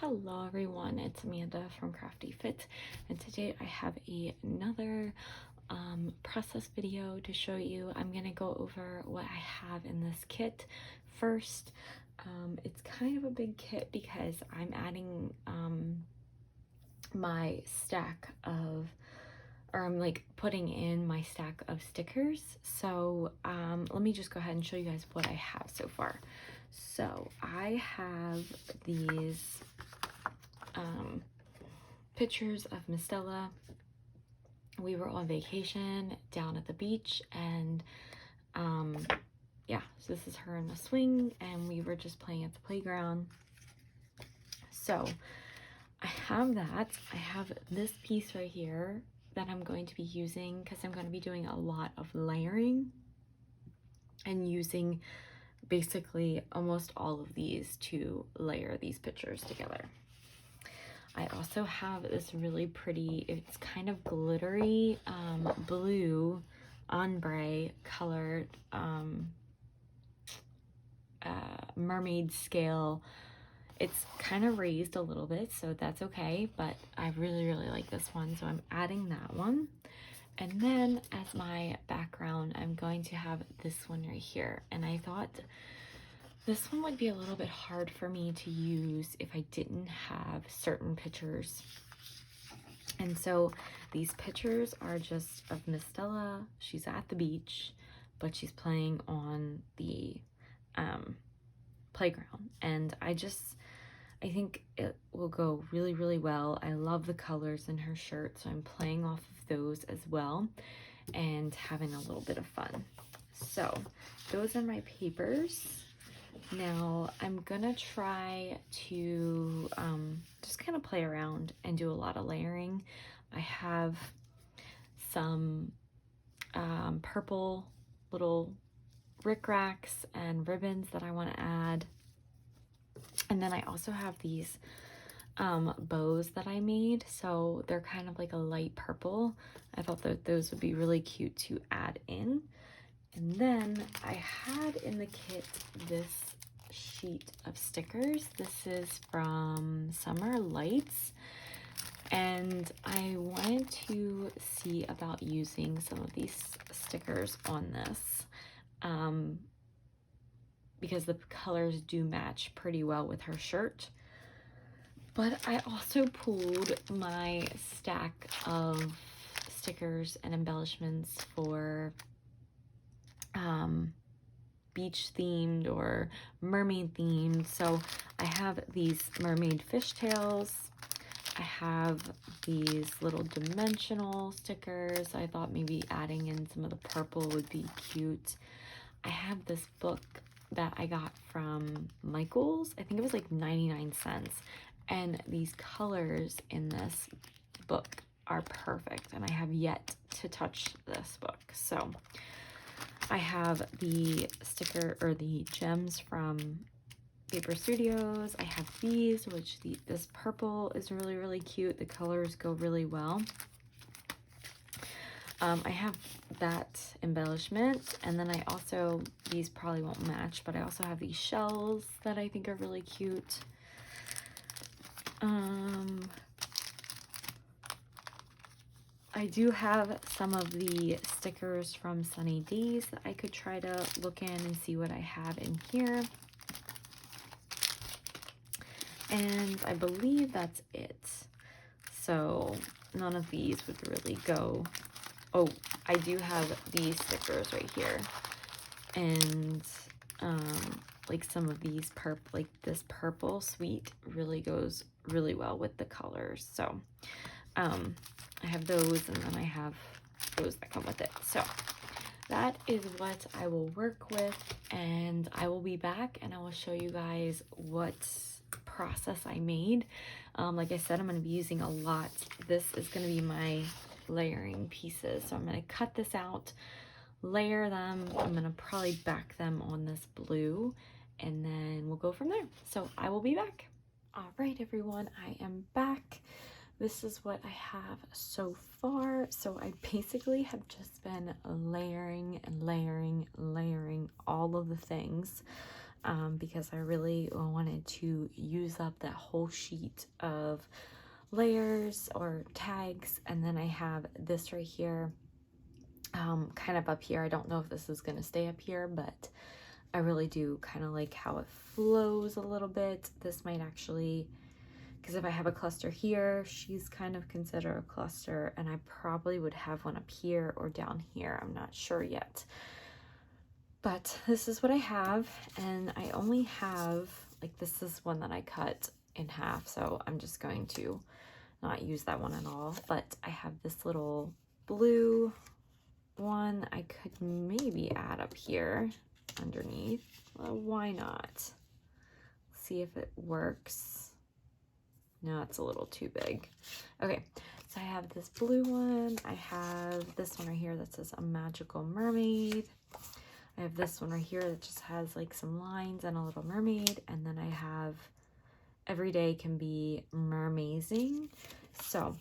Hello everyone, it's Amanda from Crafty Fit, and today I have another process video to show you. I'm gonna go over what I have in this kit first. It's kind of a big kit because I'm adding my stack of, or I'm like putting in my stack of stickers. So let me just go ahead and show you guys what I have so far. So I have these pictures of Miss Stella. We were on vacation down at the beach, and yeah, so this is her in the swing, and we were just playing at the playground. So I have that. I have this piece right here that I'm going to be using because I'm going to be doing a lot of layering and using basically almost all of these to layer these pictures together. I also have this really pretty, it's kind of glittery blue ombre colored mermaid scale. It's kind of raised a little bit, so that's okay, but I really like this one, so I'm adding that one. And then as my background, I'm going to have this one right here, and I thought this one would be a little bit hard for me to use if I didn't have certain pictures. And so these pictures are just of Miss Stella. She's at the beach, but she's playing on the playground. And I think it will go really well. I love the colors in her shirt, so I'm playing off of those as well and having a little bit of fun. So those are my papers. Now I'm gonna try to just kind of play around and do a lot of layering. I have some purple little rickracs and ribbons that I want to add. And then I also have these bows that I made. So they're kind of like a light purple. I thought that those would be really cute to add in. And then I had in the kit this sheet of stickers. This is from Summer Lights, and I wanted to see about using some of these stickers on this because the colors do match pretty well with her shirt. But I also pulled my stack of stickers and embellishments for beach themed or mermaid themed. So I have these mermaid fishtails. I have these little dimensional stickers. I thought maybe adding in some of the purple would be cute. I have this book that I got from Michael's. I think it was like 99 cents. And these colors in this book are perfect. And I have yet to touch this book. So I have the sticker or the gems from Paper Studios. I have these, which this purple is really cute. The colors go really well. I have that embellishment, and then I also, these probably won't match, but I also have these shells that I think are really cute. I do have some of the stickers from Sunny Days that I could try to look in and see what I have in here. And I believe that's it. So none of these would really go. Oh, I do have these stickers right here. And like some of these like this purple sweet really goes really well with the colors. So I have those, and then I have those that come with it. So that is what I will work with, and I will be back and I will show you guys what process I made. Like I said, I'm going to be using a lot. This is going to be my layering pieces. So I'm going to cut this out, layer them. I'm going to probably back them on this blue, and then we'll go from there. So I will be back. All right, everyone, I am back. This is what I have so far. So I basically have just been layering all of the things. because I really wanted to use up that whole sheet of layers or tags. And then I have this right here, kind of up here. I don't know if this is going to stay up here, but I really do kind of like how it flows a little bit. This might actually, because if I have a cluster here, she's kind of considered a cluster, and I probably would have one up here or down here. I'm not sure yet. But this is what I have, and I only have, like, this is one that I cut in half, so I'm just going to not use that one at all. But I have this little blue one I could maybe add up here underneath. Well, why not? See if it works. No, it's a little too big. Okay, so I have this blue one. I have this one right here that says a magical mermaid. I have this one right here that just has like some lines and a little mermaid. And then I have every day can be mermazing. So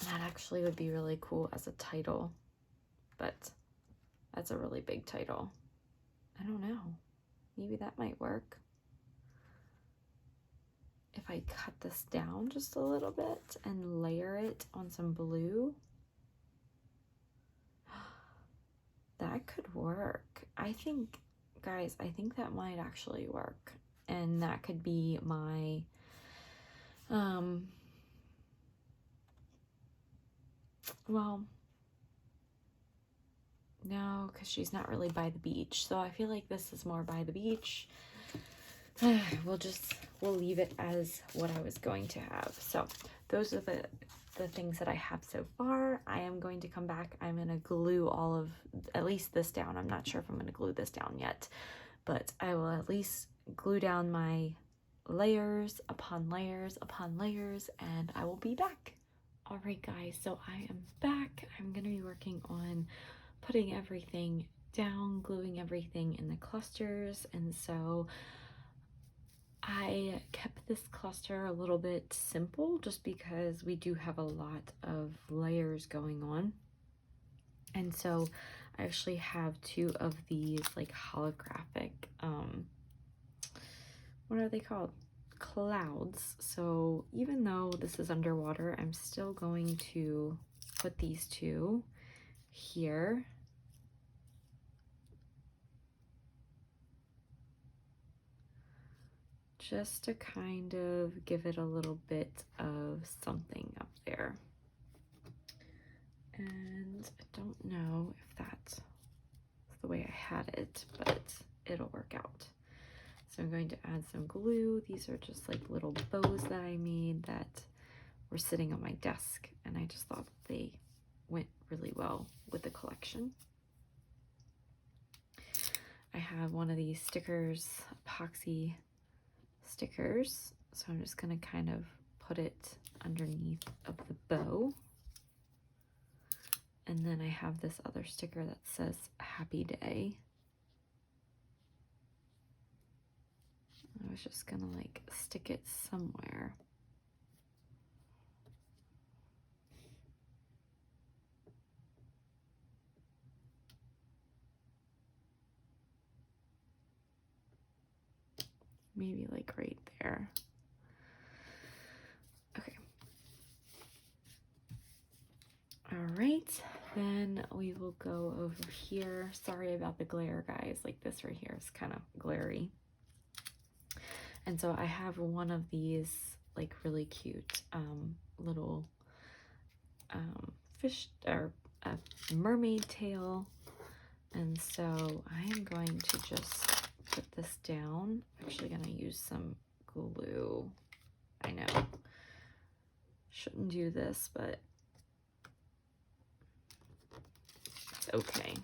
that actually would be really cool as a title, but that's a really big title. I don't know. Maybe that might work. If I cut this down just a little bit and layer it on some blue, that could work. I think, guys, I think that might actually work. And that could be my, well, no, because she's not really by the beach. So I feel like this is more by the beach. We'll leave it as what I was going to have. So those are the things that I have so far. I am going to come back. I'm going to glue all of, at least this down. I'm not sure if I'm going to glue this down yet, but I will at least glue down my layers upon layers upon layers, and I will be back. All right, guys, so I am back. I'm going to be working on putting everything down, gluing everything in the clusters, and so I kept this cluster a little bit simple just because we do have a lot of layers going on. And so I actually have two of these like holographic, what are they called? Clouds. So even though this is underwater, I'm still going to put these two here. Just to kind of give it a little bit of something up there. And I don't know if that's the way I had it, but it'll work out. So I'm going to add some glue. These are just like little bows that I made that were sitting on my desk, and I just thought they went really well with the collection. I have one of these stickers, epoxy stickers, so I'm just going to kind of put it underneath of the bow. And then I have this other sticker that says happy day. I was just gonna like stick it somewhere. Maybe like right there. Okay. All right, then we will go over here. Sorry about the glare, guys. Like this right here is kind of glary. And so I have one of these like really cute little fish or mermaid tail. And so I am going to just put this down. I'm actually going to use some glue. I know. Shouldn't do this, but it's okay.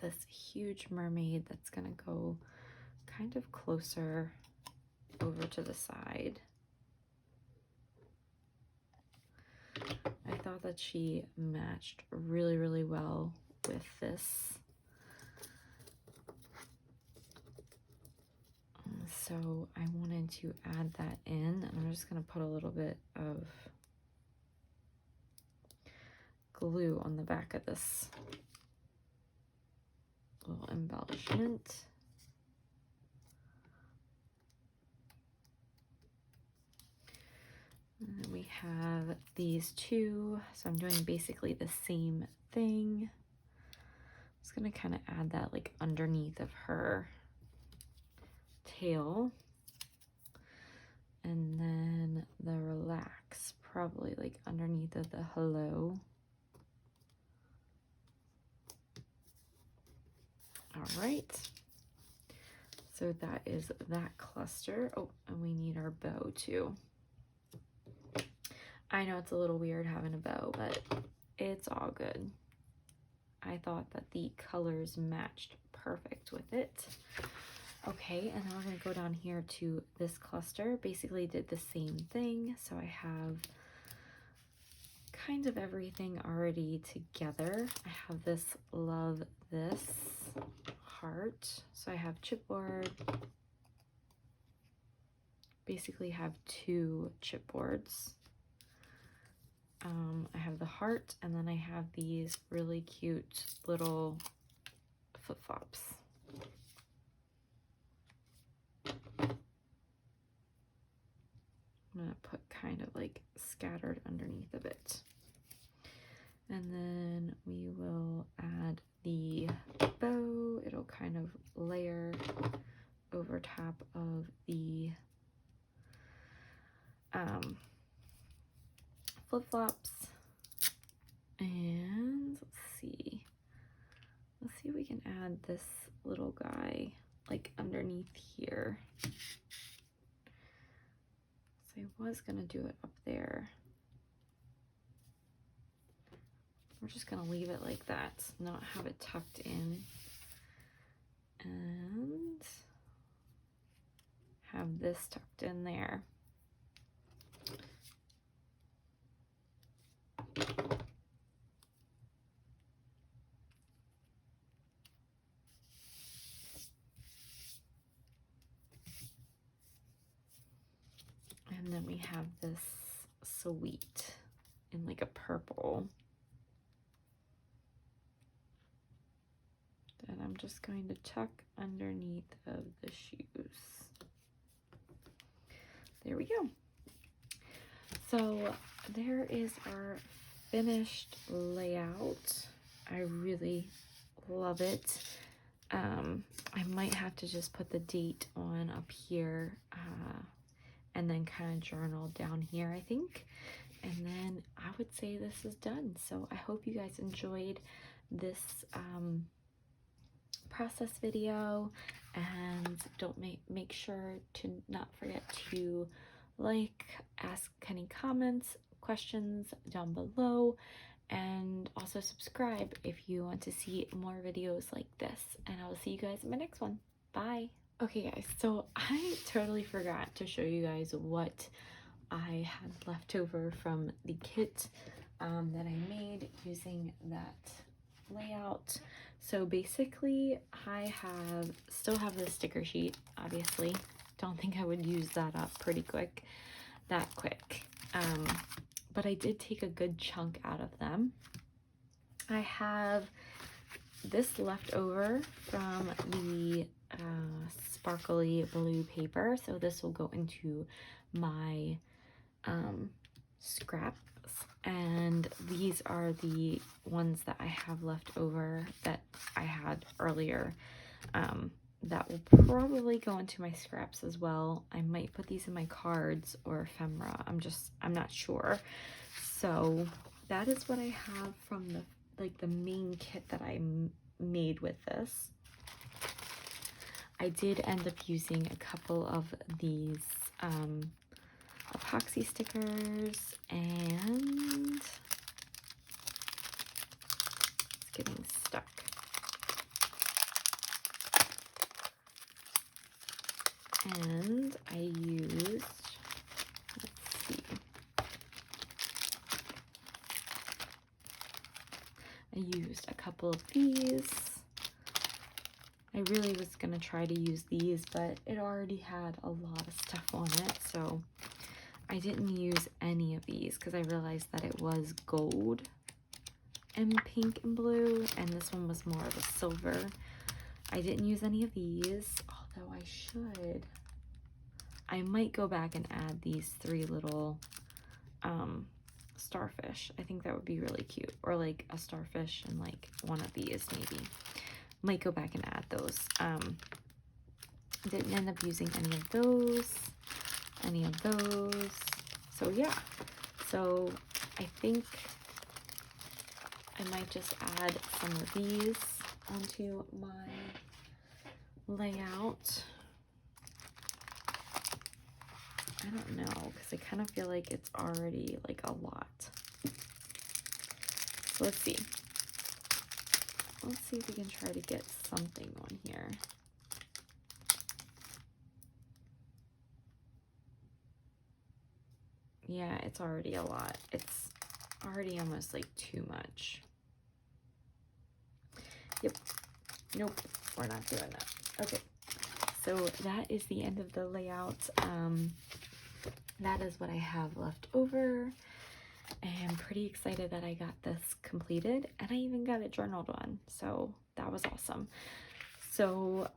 This huge mermaid that's gonna go kind of closer over to the side. I thought that she matched really, really well with this. So I wanted to add that in, and I'm just going to put a little bit of glue on the back of this little embellishment. And then we have these two, so I'm doing basically the same thing. I'm just going to kind of add that like underneath of her tail, and then the relax probably like underneath of the hello. All right, so that is that cluster. Oh, and we need our bow too. I know it's a little weird having a bow, but it's all good. I thought that the colors matched perfect with it. Okay, and then we're going to go down here to this cluster. Basically did the same thing. So I have kind of everything already together. I have this love this heart. So I have chipboard. Basically have two chipboards. I have the heart, and then I have these really cute little flip-flops. I'm gonna put kind of like scattered underneath of it. And then we will add the bow. It'll kind of layer over top of the flip-flops. And let's see if we can add this little guy like underneath here. So I was gonna do it up there. We're just gonna leave it like that, not have it tucked in, and have this tucked in there. And then we have this sweet in like a purple that I'm just going to tuck underneath of the shoes. There we go. So there is our finished layout. I really love it. I might have to just put the date on up here, and then kind of journal down here, I think. And then I would say this is done. So I hope you guys enjoyed this process video, and don't make sure to not forget to like, ask any comments, questions down below, and also subscribe if you want to see more videos like this. And I will see you guys in my next one. Bye. Okay guys, so I totally forgot to show you guys what I had left over from the kit that I made using that layout. So basically I still have the sticker sheet, obviously. Don't think I would use that up that quick. But I did take a good chunk out of them. I have this left over from the sparkly blue paper, so this will go into my scraps, and these are the ones that I have left over that I had earlier. That will probably go into my scraps as well. I might put these in my cards or ephemera. I'm not sure. So that is what I have from the main kit that I made with this. I did end up using a couple of these epoxy stickers, and it's getting stuck. And I used, let's see, I used a couple of these. I really was going to try to use these, but it already had a lot of stuff on it, so I didn't use any of these because I realized that it was gold and pink and blue, and this one was more of a silver. I didn't use any of these, although I should. I might go back and add these 3 little starfish. I think that would be really cute. Or like a starfish and like one of these maybe. Might go back and add those. Didn't end up using any of those. So yeah. So I think I might just add some of these onto my layout. I don't know, because I kind of feel like it's already like a lot. So let's see. Let's see if we can try to get something on here. Yeah, it's already a lot. It's already almost like too much. Yep. Nope, we're not doing that. Okay. So that is the end of the layout. That is what I have left over. I'm pretty excited that I got this completed, and I even got it journaled on, so that was awesome. So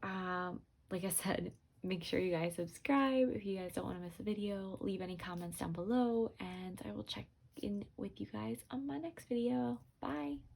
like I said, make sure you guys subscribe if you guys don't want to miss a video. Leave any comments down below, and I will check in with you guys on my next video. Bye.